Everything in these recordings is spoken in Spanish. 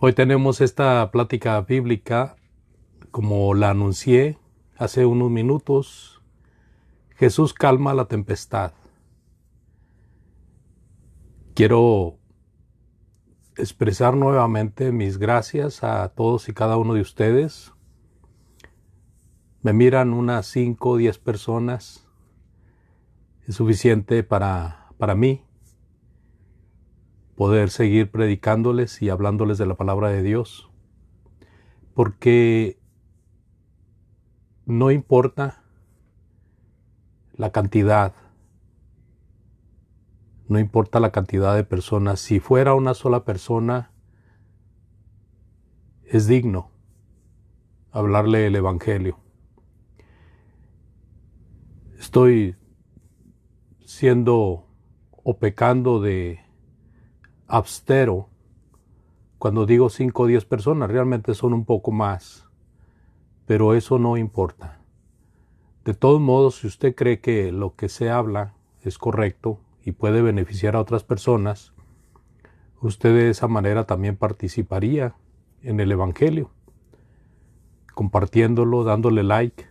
Hoy tenemos esta plática bíblica, como la anuncié hace unos minutos. Jesús calma la tempestad. Quiero expresar nuevamente mis gracias a todos y cada uno de ustedes. Me miran unas 5 o 10 personas. Es suficiente para mí poder seguir predicándoles y hablándoles de la palabra de Dios. Porque no importa la cantidad, no importa la cantidad de personas. Si fuera una sola persona, es digno hablarle el Evangelio. Estoy siendo o pecando de austero cuando digo 5 o 10 personas. Realmente son un poco más, pero eso no importa. De todos modos, si usted cree que lo que se habla es correcto y puede beneficiar a otras personas, usted de esa manera también participaría en el Evangelio, compartiéndolo, dándole like.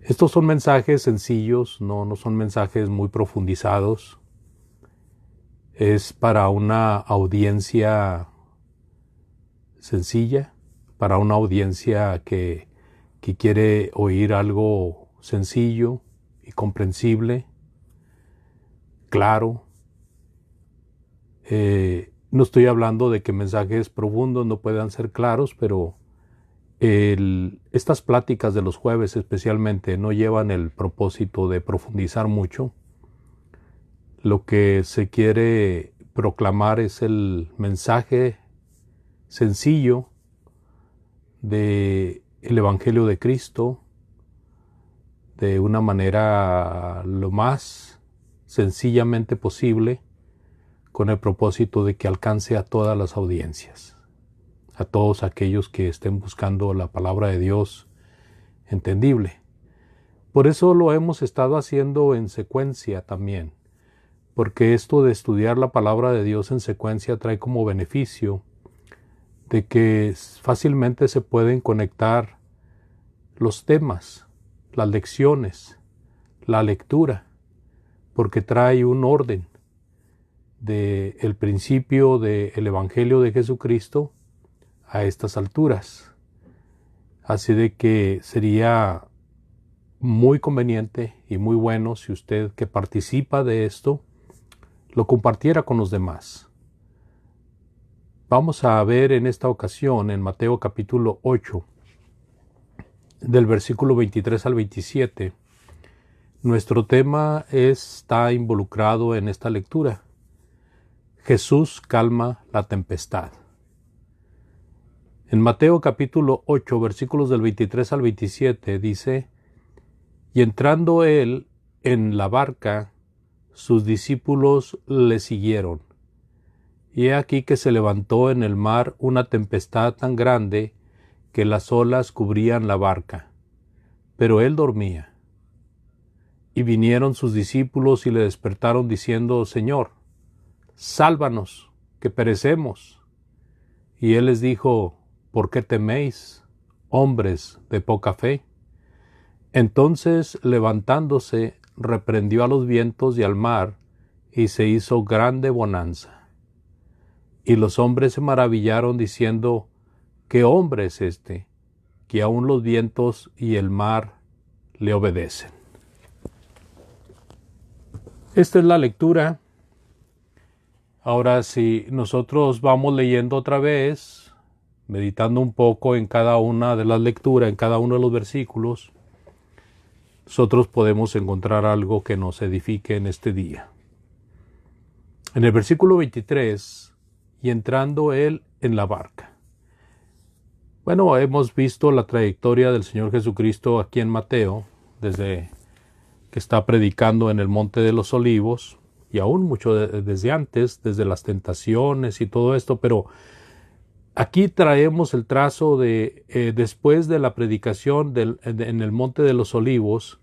Estos son mensajes sencillos, no son mensajes muy profundizados. Es para una audiencia sencilla, para una audiencia que quiere oír algo sencillo y comprensible, claro. No estoy hablando de que mensajes profundos no puedan ser claros, pero estas pláticas de los jueves especialmente no llevan el propósito de profundizar mucho. Lo que se quiere proclamar es el mensaje sencillo del Evangelio de Cristo de una manera lo más sencillamente posible, con el propósito de que alcance a todas las audiencias, a todos aquellos que estén buscando la palabra de Dios entendible. Por eso lo hemos estado haciendo en secuencia también, porque esto de estudiar la palabra de Dios en secuencia trae como beneficio de que fácilmente se pueden conectar los temas, las lecciones, la lectura, porque trae un orden del principio del Evangelio de Jesucristo a estas alturas. Así de que sería muy conveniente y muy bueno si usted que participa de esto lo compartiera con los demás. Vamos a ver en esta ocasión en Mateo capítulo 8, del versículo 23 al 27. Nuestro tema está involucrado en esta lectura. Jesús calma la tempestad. En Mateo capítulo 8, versículos del 23 al 27 dice: Y entrando él en la barca, sus discípulos le siguieron. Y he aquí que se levantó en el mar una tempestad tan grande que las olas cubrían la barca, pero él dormía. Y vinieron sus discípulos y le despertaron diciendo: Señor, sálvanos, que perecemos. Y él les dijo: ¿Por qué teméis, hombres de poca fe? Entonces, levantándose, reprendió a los vientos y al mar, y se hizo grande bonanza. Y los hombres se maravillaron diciendo: ¿Qué hombre es este, que aun los vientos y el mar le obedecen? Esta es la lectura. Ahora, si nosotros vamos leyendo otra vez, meditando un poco en cada una de las lecturas, en cada uno de los versículos, nosotros podemos encontrar algo que nos edifique en este día. En el versículo 23, y entrando él en la barca. Bueno, hemos visto la trayectoria del Señor Jesucristo aquí en Mateo, desde que está predicando en el Monte de los Olivos, y aún mucho desde antes, desde las tentaciones y todo esto, pero aquí traemos el trazo de después de la predicación en el Monte de los Olivos,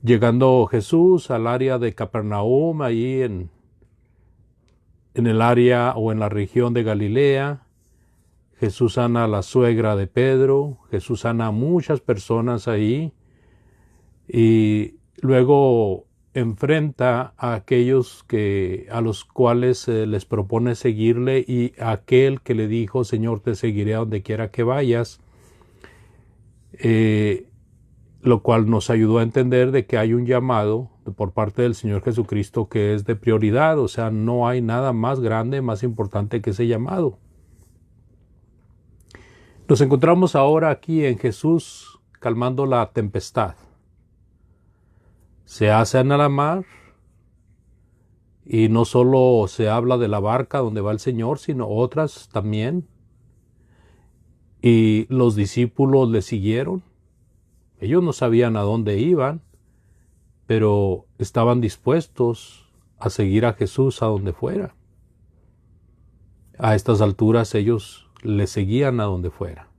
llegando Jesús al área de Capernaum, ahí en en el área o en la región de Galilea. Jesús sana a la suegra de Pedro, Jesús sana a muchas personas ahí y luego enfrenta a aquellos a los cuales les propone seguirle, y a aquel que le dijo: Señor, te seguiré a donde quiera que vayas, lo cual nos ayudó a entender de que hay un llamado por parte del Señor Jesucristo que es de prioridad, o sea, no hay nada más grande, más importante que ese llamado. Nos encontramos ahora aquí en Jesús calmando la tempestad. Se hace en la mar y no solo se habla de la barca donde va el Señor, sino otras también. Y los discípulos le siguieron. Ellos no sabían a dónde iban, pero estaban dispuestos a seguir a Jesús a donde fuera. A estas alturas ellos le seguían a donde fuera.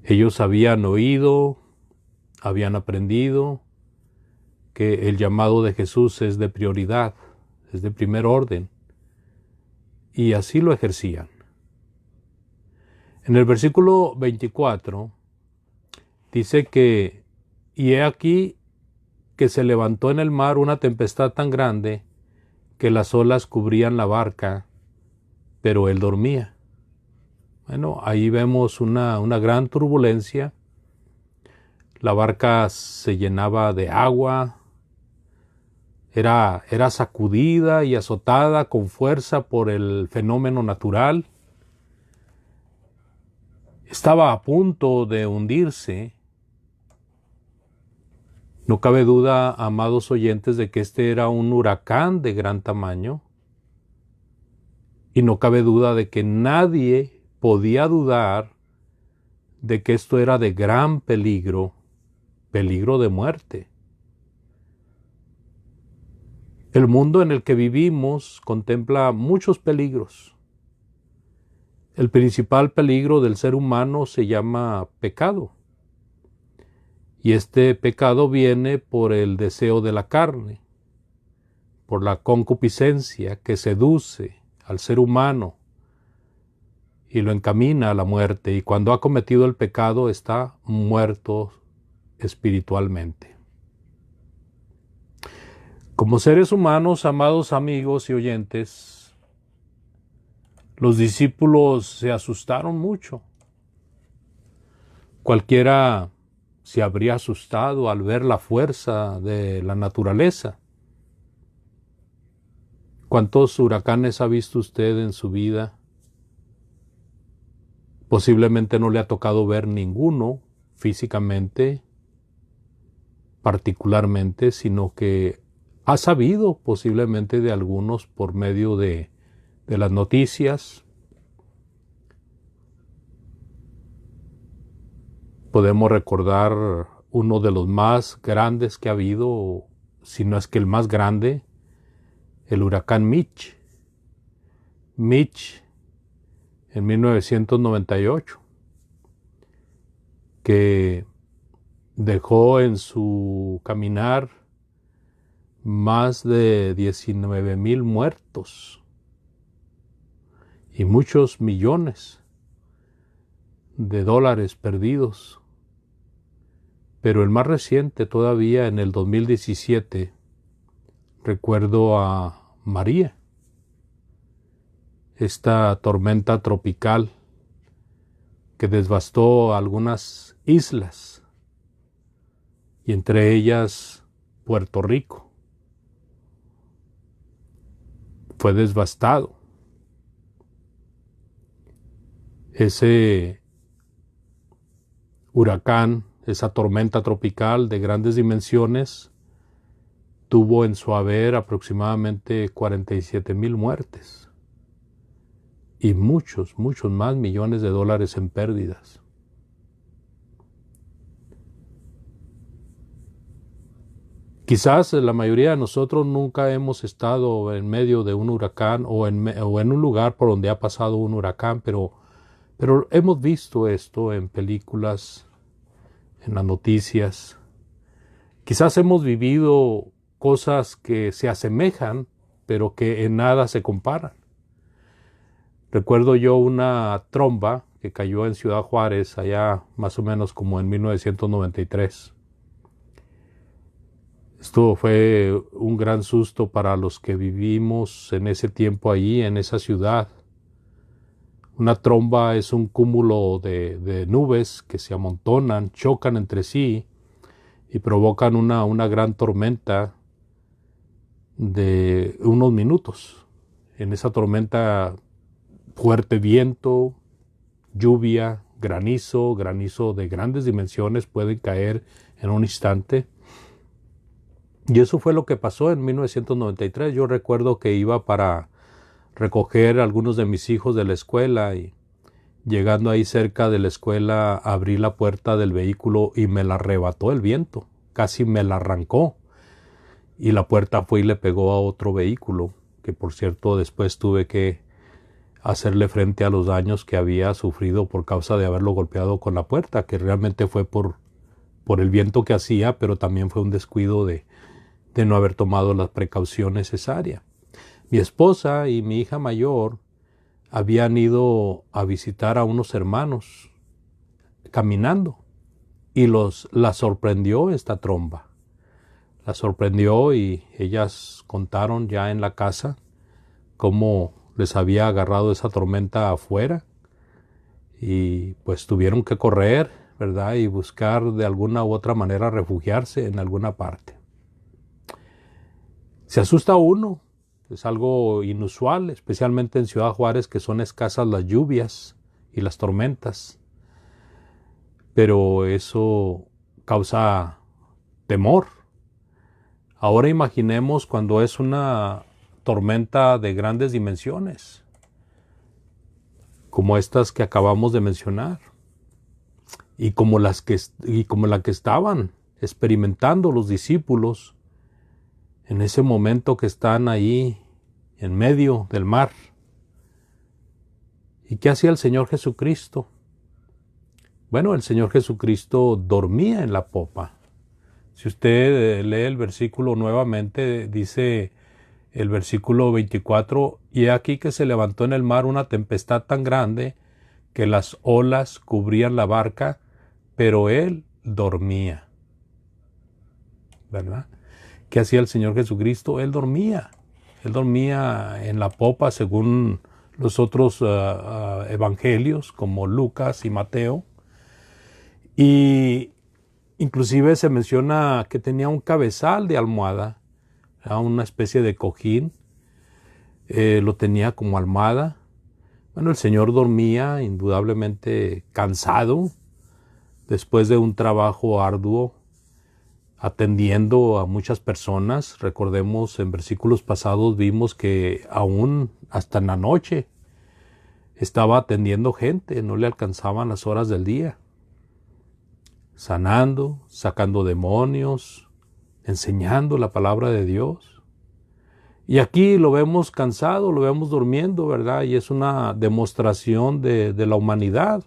Ellos habían oído, habían aprendido que el llamado de Jesús es de prioridad, es de primer orden, y así lo ejercían. En el versículo 24 dice que: y he aquí que se levantó en el mar una tempestad tan grande que las olas cubrían la barca, pero él dormía. Bueno, ahí vemos una gran turbulencia. La barca se llenaba de agua, era sacudida y azotada con fuerza por el fenómeno natural. Estaba a punto de hundirse. No cabe duda, amados oyentes, de que este era un huracán de gran tamaño. Y no cabe duda de que nadie podía dudar de que esto era de gran peligro, peligro de muerte. El mundo en el que vivimos contempla muchos peligros. El principal peligro del ser humano se llama pecado. Y este pecado viene por el deseo de la carne, por la concupiscencia que seduce al ser humano y lo encamina a la muerte. Y cuando ha cometido el pecado está muerto espiritualmente. Como seres humanos, amados amigos y oyentes, los discípulos se asustaron mucho. Cualquiera se habría asustado al ver la fuerza de la naturaleza. ¿Cuántos huracanes ha visto usted en su vida? Posiblemente no le ha tocado ver ninguno físicamente, particularmente, sino que ha sabido posiblemente de algunos por medio de las noticias. Podemos recordar uno de los más grandes que ha habido, si no es que el más grande, el huracán Mitch. Mitch en 1998, que dejó en su caminar más de 19,000 muertos y muchos millones de dólares perdidos. Pero el más reciente, todavía en el 2017, recuerdo a María, esta tormenta tropical que devastó algunas islas, y entre ellas Puerto Rico. Fue devastado. Ese huracán, esa tormenta tropical de grandes dimensiones, tuvo en su haber aproximadamente 47,000 muertes y muchos más millones de dólares en pérdidas. Quizás la mayoría de nosotros nunca hemos estado en medio de un huracán o en un lugar por donde ha pasado un huracán, pero hemos visto esto en películas, en las noticias. Quizás hemos vivido cosas que se asemejan pero que en nada se comparan. Recuerdo yo una tromba que cayó en Ciudad Juárez, allá más o menos como en 1993. Esto fue un gran susto para los que vivimos en ese tiempo allí, en esa ciudad. Una tromba es un cúmulo de nubes que se amontonan, chocan entre sí y provocan una gran tormenta de unos minutos. En esa tormenta, fuerte viento, lluvia, granizo de grandes dimensiones pueden caer en un instante. Y eso fue lo que pasó en 1993. Yo recuerdo que iba para recoger a algunos de mis hijos de la escuela y llegando ahí cerca de la escuela abrí la puerta del vehículo y me la arrebató el viento, casi me la arrancó y la puerta fue y le pegó a otro vehículo, que por cierto después tuve que hacerle frente a los daños que había sufrido por causa de haberlo golpeado con la puerta, que realmente fue por el viento que hacía, pero también fue un descuido de no haber tomado la precaución necesaria. Mi esposa y mi hija mayor habían ido a visitar a unos hermanos caminando y la sorprendió esta tromba. La sorprendió y ellas contaron ya en la casa cómo les había agarrado esa tormenta afuera y pues tuvieron que correr, ¿verdad? Y buscar de alguna u otra manera refugiarse en alguna parte. Se asusta uno. Es algo inusual, especialmente en Ciudad Juárez, que son escasas las lluvias y las tormentas. Pero eso causa temor. Ahora imaginemos cuando es una tormenta de grandes dimensiones, como estas que acabamos de mencionar, y como la que estaban experimentando los discípulos en ese momento que están ahí en medio del mar. ¿Y qué hacía el Señor Jesucristo? Bueno, el Señor Jesucristo dormía en la popa. Si usted lee el versículo nuevamente, dice el versículo 24, y he aquí que se levantó en el mar una tempestad tan grande que las olas cubrían la barca, pero él dormía. ¿Verdad? ¿Qué hacía el Señor Jesucristo? Él dormía. Él dormía en la popa según los otros evangelios como Lucas y Mateo. Y inclusive se menciona que tenía un cabezal de almohada, una especie de cojín. Lo tenía como almohada. Bueno, el Señor dormía indudablemente cansado después de un trabajo arduo atendiendo a muchas personas. Recordemos, en versículos pasados vimos que aún hasta en la noche estaba atendiendo gente, no le alcanzaban las horas del día, sanando, sacando demonios, enseñando la palabra de Dios. Y aquí lo vemos cansado, lo vemos durmiendo, ¿verdad? Y es una demostración de la humanidad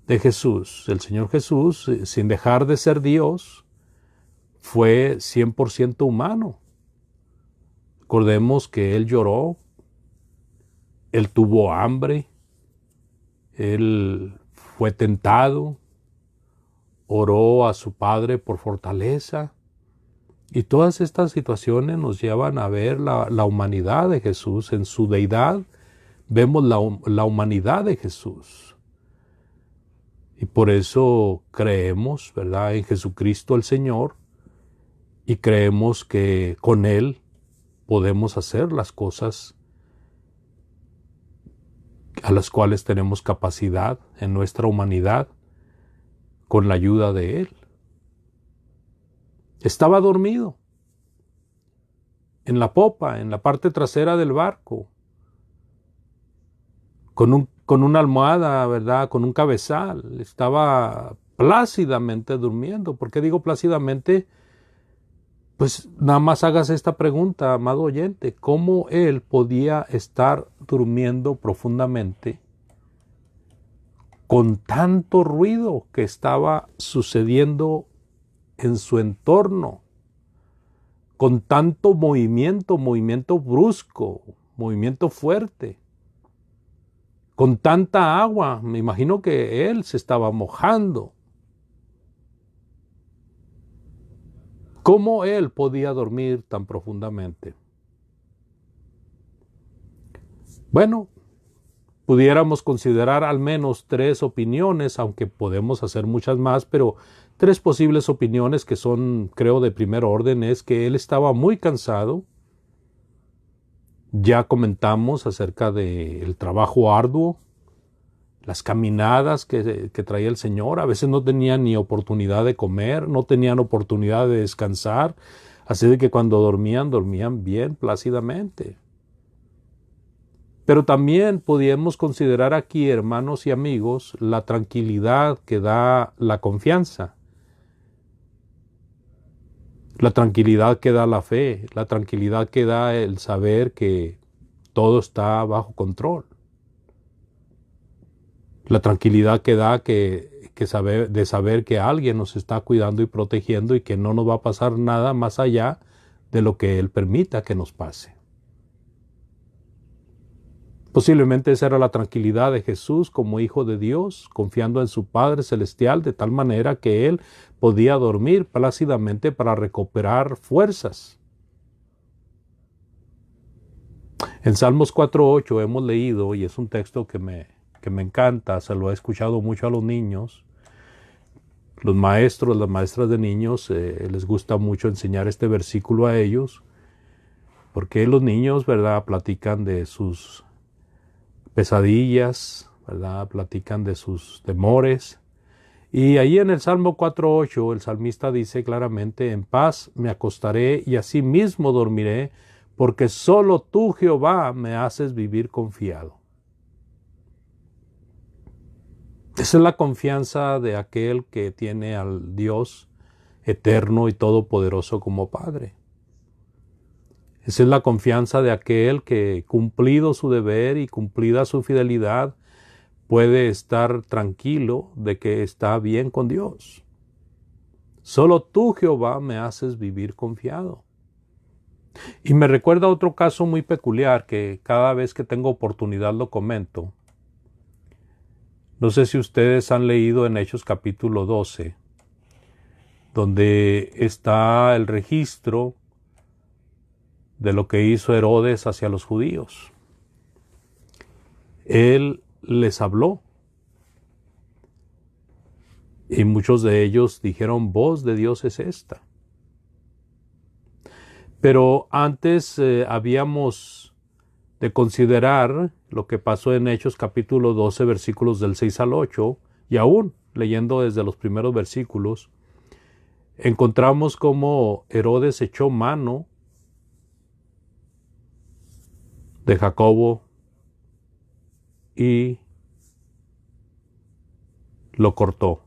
de Jesús. El Señor Jesús, sin dejar de ser Dios, fue 100% humano. Recordemos que Él lloró, Él tuvo hambre, Él fue tentado, oró a su Padre por fortaleza. Y todas estas situaciones nos llevan a ver la humanidad de Jesús. En su deidad vemos la humanidad de Jesús. Y por eso creemos, ¿verdad?, en Jesucristo el Señor, y creemos que con Él podemos hacer las cosas a las cuales tenemos capacidad en nuestra humanidad con la ayuda de Él. Estaba dormido en la popa, en la parte trasera del barco, con una almohada, ¿verdad?, con un cabezal. Estaba plácidamente durmiendo. ¿Por qué digo plácidamente? Pues nada más hagas esta pregunta, amado oyente: ¿cómo él podía estar durmiendo profundamente con tanto ruido que estaba sucediendo en su entorno? con tanto movimiento brusco, movimiento fuerte, con tanta agua. Me imagino que él se estaba mojando. ¿Cómo él podía dormir tan profundamente? Bueno, pudiéramos considerar al menos 3 opiniones, aunque podemos hacer muchas más, pero 3 posibles opiniones que son, creo, de primer orden, es que él estaba muy cansado. Ya comentamos acerca del trabajo arduo, las caminadas que traía el Señor. A veces no tenían ni oportunidad de comer, no tenían oportunidad de descansar, así de que cuando dormían bien plácidamente. Pero también podíamos considerar aquí, hermanos y amigos, la tranquilidad que da la confianza, la tranquilidad que da la fe, la tranquilidad que da el saber que todo está bajo control, la tranquilidad que da de saber que alguien nos está cuidando y protegiendo y que no nos va a pasar nada más allá de lo que Él permita que nos pase. Posiblemente esa era la tranquilidad de Jesús como Hijo de Dios, confiando en su Padre Celestial de tal manera que Él podía dormir plácidamente para recuperar fuerzas. En Salmos 4:8 hemos leído, y es un texto que me encanta, se lo he escuchado mucho a los niños. Los maestros, las maestras de niños, les gusta mucho enseñar este versículo a ellos, porque los niños, ¿verdad?, platican de sus pesadillas, ¿verdad?, platican de sus temores. Y ahí en el Salmo 4:8 el salmista dice claramente: en paz me acostaré y asimismo dormiré, porque solo tú, Jehová, me haces vivir confiado. Esa es la confianza de aquel que tiene al Dios eterno y todopoderoso como Padre. Esa es la confianza de aquel que, cumplido su deber y cumplida su fidelidad, puede estar tranquilo de que está bien con Dios. Solo tú, Jehová, me haces vivir confiado. Y me recuerda otro caso muy peculiar que cada vez que tengo oportunidad lo comento. No sé si ustedes han leído en Hechos capítulo 12, donde está el registro de lo que hizo Herodes hacia los judíos. Él les habló y muchos de ellos dijeron: voz de Dios es esta. Pero antes habíamos de considerar lo que pasó en Hechos capítulo 12, versículos del 6 al 8, y aún leyendo desde los primeros versículos, encontramos cómo Herodes echó mano de Jacobo y lo cortó,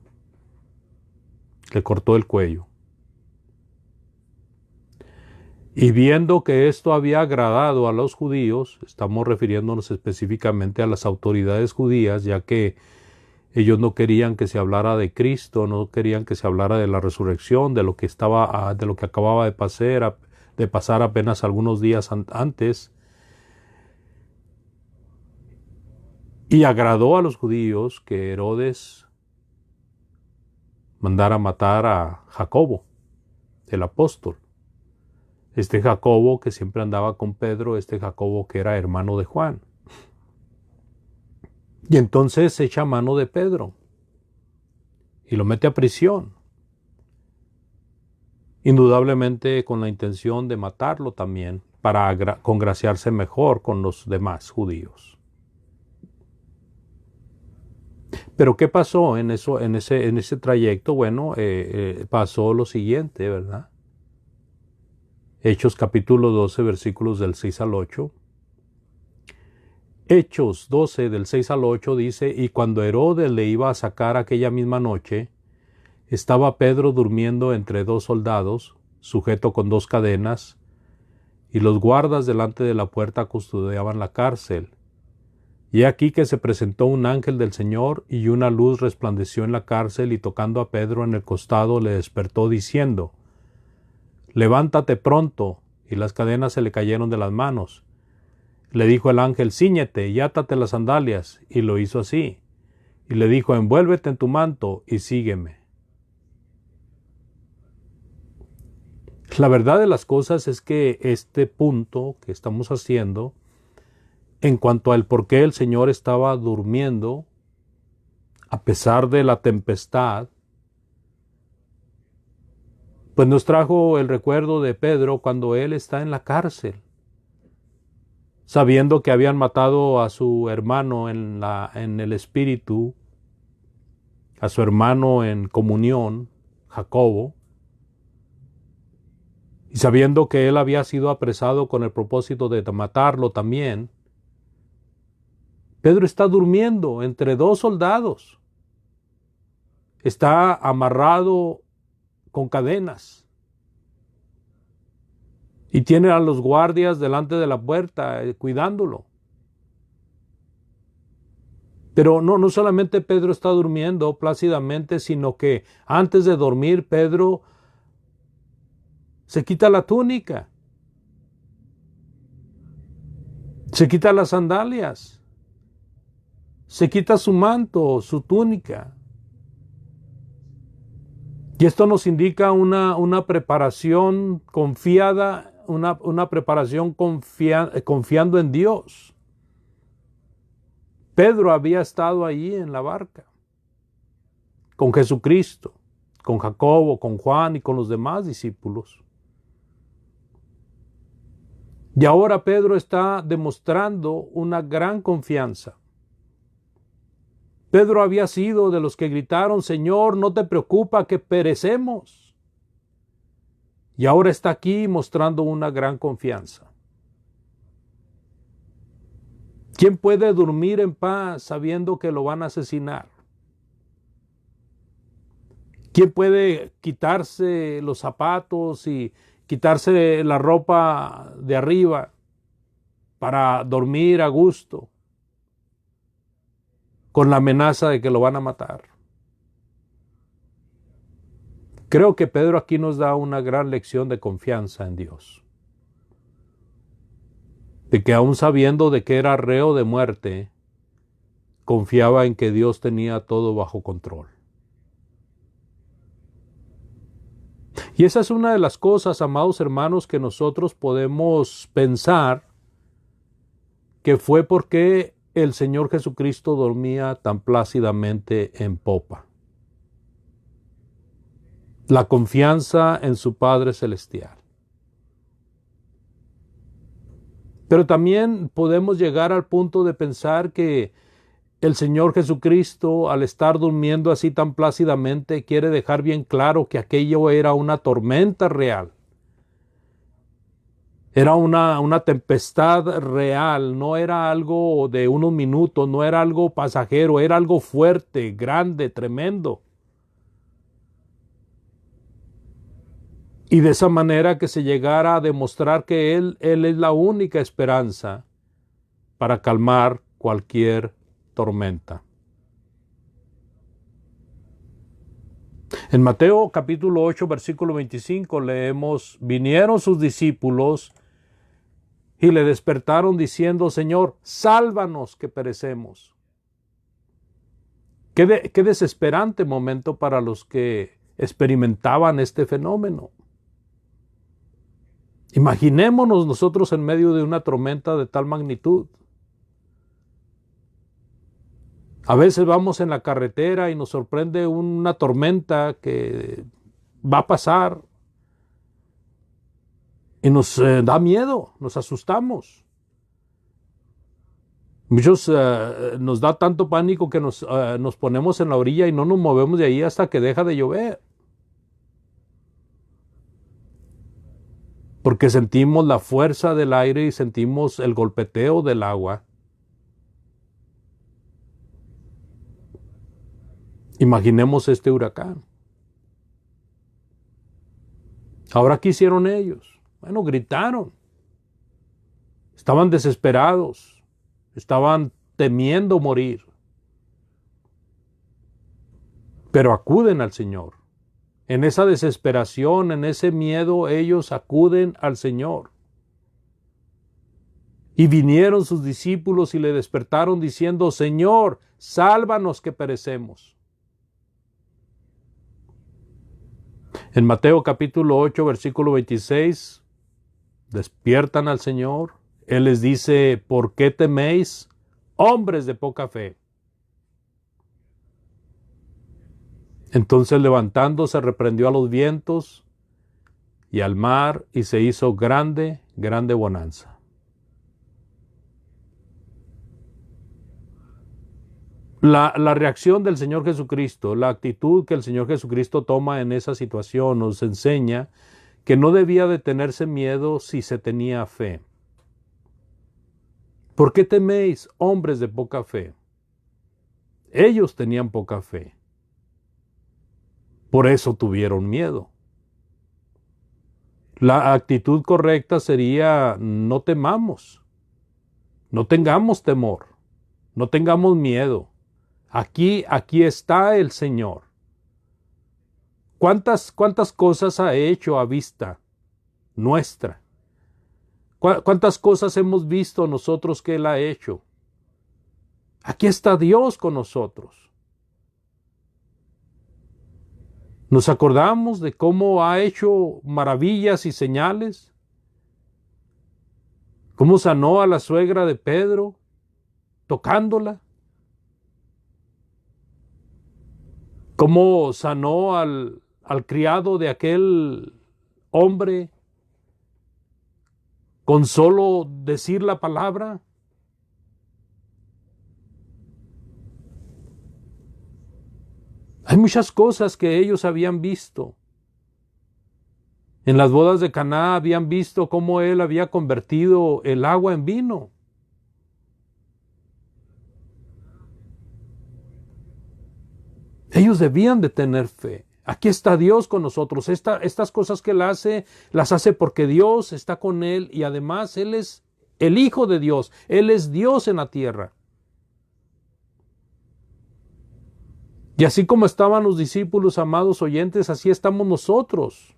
le cortó el cuello. Y viendo que esto había agradado a los judíos, estamos refiriéndonos específicamente a las autoridades judías, ya que ellos no querían que se hablara de Cristo, no querían que se hablara de la resurrección, de lo que acababa de pasar apenas algunos días antes. Y agradó a los judíos que Herodes mandara matar a Jacobo, el apóstol. Este Jacobo que siempre andaba con Pedro, este Jacobo que era hermano de Juan. Y entonces echa mano de Pedro y lo mete a prisión. Indudablemente con la intención de matarlo también, para congraciarse mejor con los demás judíos. Pero ¿qué pasó en ese trayecto? Bueno, pasó lo siguiente, ¿verdad? Hechos capítulo 12, versículos del 6 al 8. Hechos 12, del 6 al 8 dice: y cuando Herodes le iba a sacar aquella misma noche, estaba Pedro durmiendo entre 2 soldados, sujeto con 2 cadenas, y los guardas delante de la puerta custodiaban la cárcel. Y aquí que se presentó un ángel del Señor, y una luz resplandeció en la cárcel, y tocando a Pedro en el costado le despertó diciendo: levántate pronto. Y las cadenas se le cayeron de las manos. Le dijo el ángel, cíñete y átate las sandalias. Y lo hizo así. Y le dijo, envuélvete en tu manto y sígueme. La verdad de las cosas es que este punto que estamos haciendo, en cuanto al por qué el Señor estaba durmiendo, a pesar de la tempestad, pues nos trajo el recuerdo de Pedro cuando él está en la cárcel, sabiendo que habían matado a su hermano en el espíritu, a su hermano en comunión, Jacobo, y sabiendo que él había sido apresado con el propósito de matarlo también. Pedro está durmiendo entre dos soldados. Está amarrado con cadenas. Y tiene a los guardias delante de la puerta cuidándolo. Pero no solamente Pedro está durmiendo plácidamente, sino que antes de dormir Pedro se quita la túnica, se quita las sandalias, se quita su manto, su túnica. Y esto nos indica una preparación confiada, una preparación confiando en Dios. Pedro había estado allí en la barca, con Jesucristo, con Jacobo, con Juan y con los demás discípulos. Y ahora Pedro está demostrando una gran confianza. Pedro había sido de los que gritaron, Señor, no te preocupa que perecemos. Y ahora está aquí mostrando una gran confianza. ¿Quién puede dormir en paz sabiendo que lo van a asesinar? ¿Quién puede quitarse los zapatos y quitarse la ropa de arriba para dormir a gusto con la amenaza de que lo van a matar? Creo que Pedro aquí nos da una gran lección de confianza en Dios. De que aún sabiendo de que era reo de muerte, confiaba en que Dios tenía todo bajo control. Y esa es una de las cosas, amados hermanos, que nosotros podemos pensar que fue porque el Señor Jesucristo dormía tan plácidamente en popa. La confianza en su Padre Celestial. Pero también podemos llegar al punto de pensar que el Señor Jesucristo, al estar durmiendo así tan plácidamente, quiere dejar bien claro que aquello era una tormenta real. Era una tempestad real, no era algo de unos minutos, no era algo pasajero, era algo fuerte, grande, tremendo. Y de esa manera que se llegara a demostrar que Él es la única esperanza para calmar cualquier tormenta. En Mateo capítulo 8, versículo 25 leemos, vinieron sus discípulos y le despertaron diciendo, Señor, sálvanos que perecemos. Qué desesperante momento para los que experimentaban este fenómeno. Imaginémonos nosotros en medio de una tormenta de tal magnitud. A veces vamos en la carretera y nos sorprende una tormenta que va a pasar y nos da miedo, nos asustamos. Muchos nos da tanto pánico que nos ponemos en la orilla y no nos movemos de ahí hasta que deja de llover. Porque sentimos la fuerza del aire y sentimos el golpeteo del agua. Imaginemos este huracán. Ahora, ¿qué hicieron ellos? Bueno, gritaron. Estaban desesperados. Estaban temiendo morir. Pero acuden al Señor. En esa desesperación, en ese miedo, ellos acuden al Señor. Y vinieron sus discípulos y le despertaron diciendo: Señor, sálvanos que perecemos. En Mateo capítulo 8, versículo 26, despiertan al Señor. Él les dice: ¿por qué teméis, hombres de poca fe? Entonces, levantándose, reprendió a los vientos y al mar, y se hizo grande, grande bonanza. La reacción del Señor Jesucristo, la actitud que el Señor Jesucristo toma en esa situación, nos enseña que no debía de tenerse miedo si se tenía fe. ¿Por qué teméis, hombres de poca fe? Ellos tenían poca fe. Por eso tuvieron miedo. La actitud correcta sería: no temamos, no tengamos temor, no tengamos miedo. Aquí está el Señor. ¿Cuántas cosas ha hecho a vista nuestra? ¿Cuántas cosas hemos visto nosotros que Él ha hecho? Aquí está Dios con nosotros. ¿Nos acordamos de cómo ha hecho maravillas y señales? ¿Cómo sanó a la suegra de Pedro tocándola? ¿Cómo sanó al criado de aquel hombre con solo decir la palabra? Hay muchas cosas que ellos habían visto. En las bodas de Caná habían visto cómo Él había convertido el agua en vino. Ellos debían de tener fe. Aquí está Dios con nosotros. Estas cosas que Él hace, las hace porque Dios está con Él, y además Él es el Hijo de Dios. Él es Dios en la tierra. Y así como estaban los discípulos, amados oyentes, así estamos nosotros.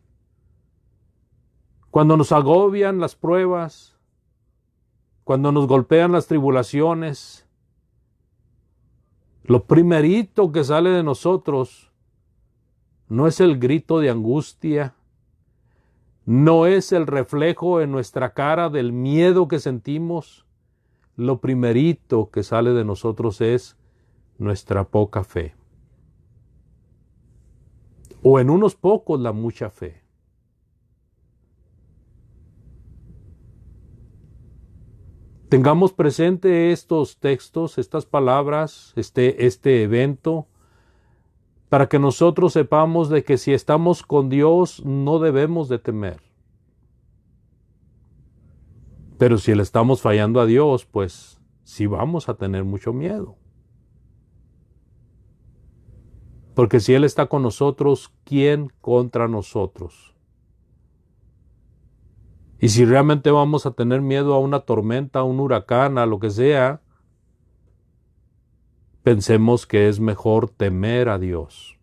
Cuando nos agobian las pruebas, cuando nos golpean las tribulaciones, lo primerito que sale de nosotros no es el grito de angustia, no es el reflejo en nuestra cara del miedo que sentimos. Lo primerito que sale de nosotros es nuestra poca fe. O en unos pocos la mucha fe. Tengamos presente estos textos, estas palabras, este evento, para que nosotros sepamos de que si estamos con Dios no debemos de temer. Pero si le estamos fallando a Dios, pues sí vamos a tener mucho miedo. Porque si Él está con nosotros, ¿quién contra nosotros? Y si realmente vamos a tener miedo a una tormenta, a un huracán, a lo que sea, pensemos que es mejor temer a Dios.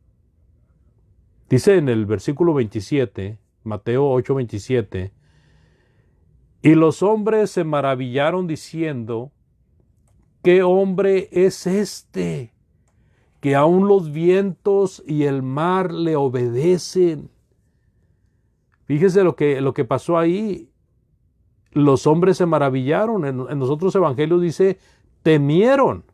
Dice en el versículo 27, Mateo 8:27, y los hombres se maravillaron diciendo: ¿qué hombre es este, que aun los vientos y el mar le obedecen? Fíjese lo que pasó ahí. Los hombres se maravillaron. En los otros evangelios dice, temieron,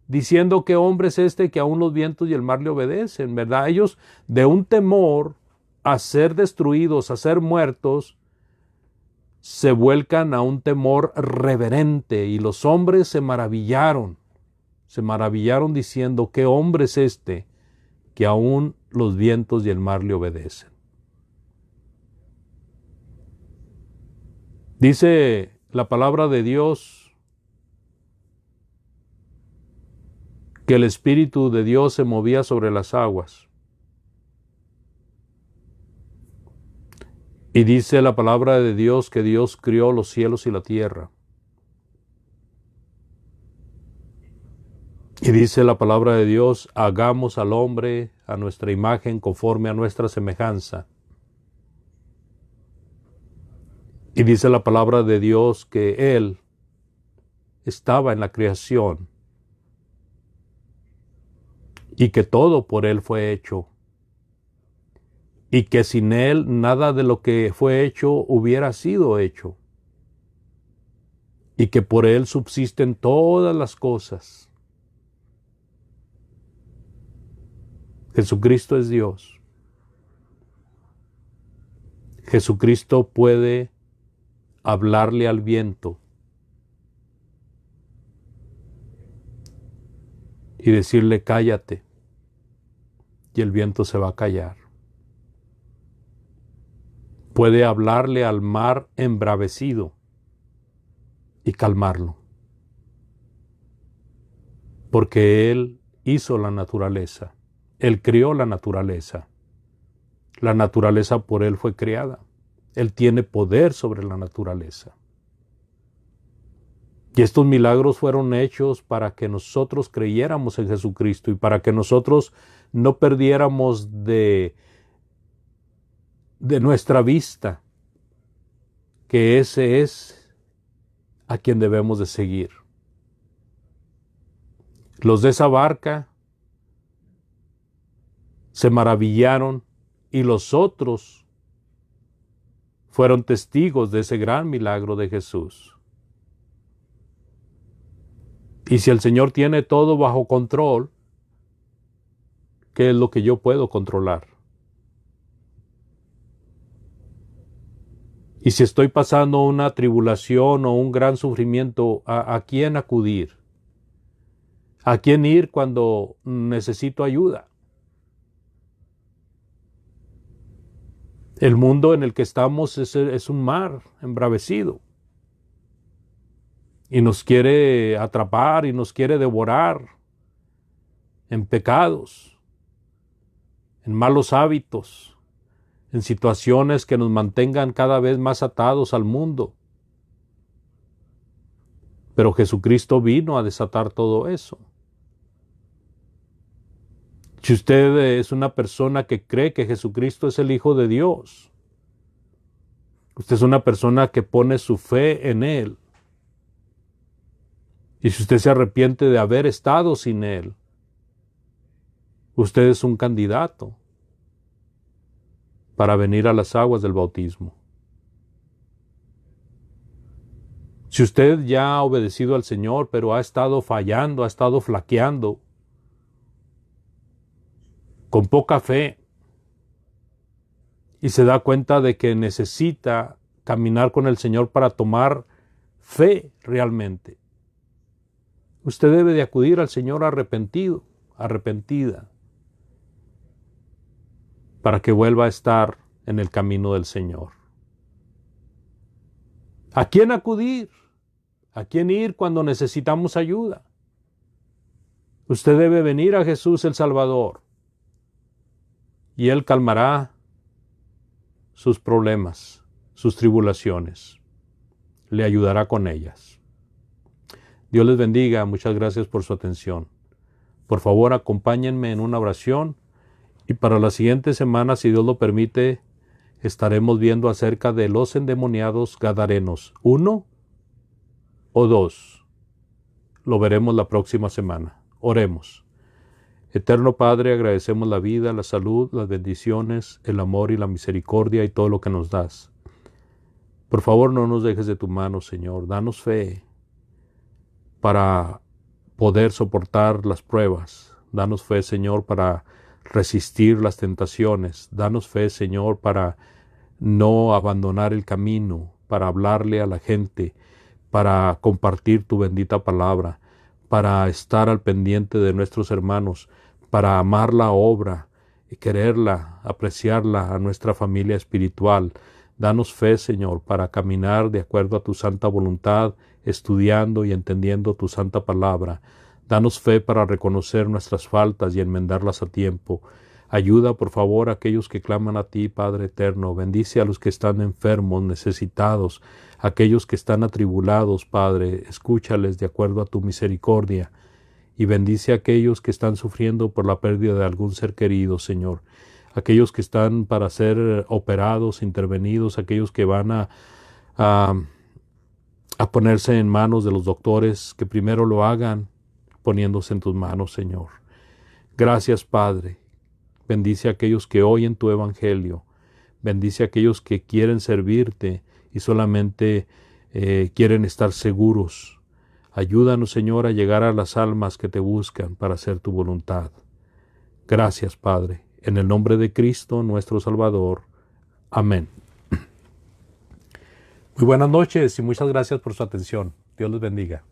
diciendo: ¿qué hombre es este que aún los vientos y el mar le obedecen? ¿Verdad? Ellos, de un temor a ser destruidos, a ser muertos, se vuelcan a un temor reverente, y los hombres se maravillaron diciendo: ¿qué hombre es este que aún los vientos y el mar le obedecen? Dice la palabra de Dios que el Espíritu de Dios se movía sobre las aguas. Y dice la palabra de Dios que Dios crió los cielos y la tierra. Y dice la palabra de Dios: hagamos al hombre a nuestra imagen, conforme a nuestra semejanza. Y dice la palabra de Dios que Él estaba en la creación y que todo por Él fue hecho, y que sin Él nada de lo que fue hecho hubiera sido hecho, y que por Él subsisten todas las cosas. Jesucristo es Dios. Jesucristo puede hablarle al viento y decirle cállate, y el viento se va a callar. Puede hablarle al mar embravecido y calmarlo, porque Él hizo la naturaleza, Él crió la naturaleza. La naturaleza por Él fue creada. Él tiene poder sobre la naturaleza. Y estos milagros fueron hechos para que nosotros creyéramos en Jesucristo y para que nosotros no perdiéramos de nuestra vista que ese es a quien debemos de seguir. Los de esa barca se maravillaron y los otros fueron testigos de ese gran milagro de Jesús. Y si el Señor tiene todo bajo control, ¿qué es lo que yo puedo controlar? Y si estoy pasando una tribulación o un gran sufrimiento, ¿a quién acudir? ¿A quién ir cuando necesito ayuda? El mundo en el que estamos es un mar embravecido y nos quiere atrapar y nos quiere devorar en pecados, en malos hábitos, en situaciones que nos mantengan cada vez más atados al mundo. Pero Jesucristo vino a desatar todo eso. Si usted es una persona que cree que Jesucristo es el Hijo de Dios, usted es una persona que pone su fe en Él, y si usted se arrepiente de haber estado sin Él, usted es un candidato para venir a las aguas del bautismo. Si usted ya ha obedecido al Señor, pero ha estado fallando, ha estado flaqueando, con poca fe, y se da cuenta de que necesita caminar con el Señor para tomar fe realmente, usted debe de acudir al Señor arrepentido, arrepentida, para que vuelva a estar en el camino del Señor. ¿A quién acudir? ¿A quién ir cuando necesitamos ayuda? Usted debe venir a Jesús el Salvador, y Él calmará sus problemas, sus tribulaciones. Le ayudará con ellas. Dios les bendiga. Muchas gracias por su atención. Por favor, acompáñenme en una oración, y para la siguiente semana, si Dios lo permite, estaremos viendo acerca de los endemoniados gadarenos. 1 o 2. Lo veremos la próxima semana. Oremos. Eterno Padre, agradecemos la vida, la salud, las bendiciones, el amor y la misericordia y todo lo que nos das. Por favor, no nos dejes de tu mano, Señor. Danos fe para poder soportar las pruebas. Danos fe, Señor, para resistir las tentaciones. Danos fe, Señor, para no abandonar el camino, para hablarle a la gente, para compartir tu bendita palabra, para estar al pendiente de nuestros hermanos, para amar la obra, quererla, apreciarla a nuestra familia espiritual. Danos fe, Señor, para caminar de acuerdo a tu santa voluntad, estudiando y entendiendo tu santa palabra. Danos fe para reconocer nuestras faltas y enmendarlas a tiempo. Ayuda, por favor, a aquellos que claman a ti, Padre eterno. Bendice a los que están enfermos, necesitados, aquellos que están atribulados, Padre. Escúchales de acuerdo a tu misericordia. y bendice a aquellos que están sufriendo por la pérdida de algún ser querido, Señor. Aquellos que están para ser operados, intervenidos, aquellos que van a ponerse en manos de los doctores, que primero lo hagan poniéndose en tus manos, Señor. Gracias, Padre. Bendice a aquellos que oyen tu evangelio. Bendice a aquellos que quieren servirte y solamente quieren estar seguros. Ayúdanos, Señor, a llegar a las almas que te buscan para hacer tu voluntad. Gracias, Padre. En el nombre de Cristo, nuestro Salvador. Amén. Muy buenas noches y muchas gracias por su atención. Dios les bendiga.